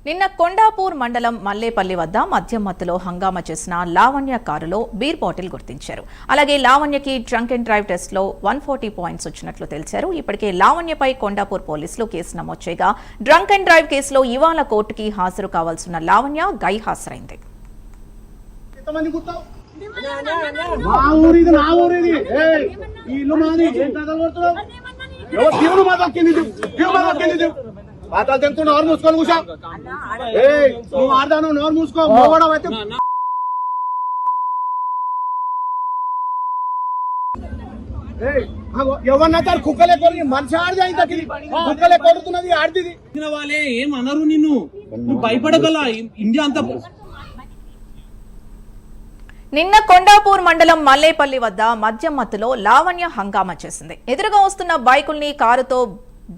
నిన్న కొండాపూర్ మండలం మల్లేపల్లి వద్ద మద్యం మత్తులో హంగామా చేసిన లావణ్య కారులో బీర్ బాటిల్ గుర్తించారు. అలాగే లావణ్యకి డ్రంక్ అండ్ డ్రైవ్ టెస్ట్ లో 140 పాయింట్స్ వచ్చినట్లు తెలిపారు. ఇప్పటికే లావణ్యపై కొండాపూర్ పోలీసులు కేసు నమోదు చేయగా డ్రంక్ అండ్ డ్రైవ్ కేసులో ఇవాళ కోర్టుకి హాజరు కావాల్సిన లావణ్య గైహాజరైంది. పాతాలు తెంతు నోరు మూసుకొని కూర్చో. నువ్వు ఆడదాను నోరు మూసుకో. మోగడం అయితే ఎవరినైతే కుక్కలే కొడుకు మనిషి ఆడిది అయింది. కుక్కలే కొడుతున్నది ఆడిది. వాళ్ళే ఏం అనరు నిన్ను. నువ్వు భయపడగల ఇండియా అంతా. నిన్న కొండాపూర్ మండలం మల్లేపల్లి వద్ద మద్యం మత్తులో లావణ్య హంగామా చేసింది. ఎదురుగా వస్తున్న బైకుల్ని కారుతో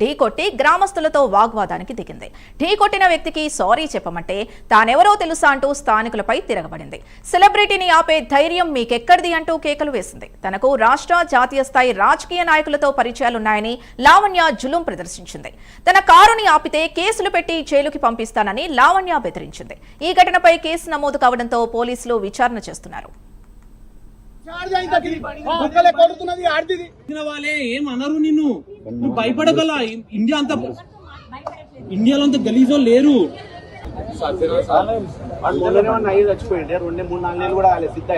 ఢీకొట్టి గ్రామస్తులతో వాగ్వాదానికి దిగింది. ఢీకొట్టిన వ్యక్తికి సారీ చెప్పమంటే తానెవరో తెలుసా అంటూ స్థానికులపై తిరగబడింది. సెలబ్రిటీని ఆపే ధైర్యం మీకెక్కడిది అంటూ కేకలు వేసింది. తనకు రాష్ట్ర జాతీయ స్థాయి రాజకీయ నాయకులతో పరిచయాలున్నాయని లావణ్య జులుం ప్రదర్శించింది. తన కారుని ఆపితే కేసులు పెట్టి జైలుకి పంపిస్తానని లావణ్య బెదిరించింది. ఈ ఘటనపై కేసు నమోదు కావడంతో పోలీసులు విచారణ చేస్తున్నారు. వాళ్ళే ఏం అనరు నిన్ను. నువ్వు భయపడగల ఇండియా అంతా. ఇండియాలో అంతా గలీజో లేరు. చచ్చిపోయింది 2-3-4 నెలలు కూడా సిద్ధ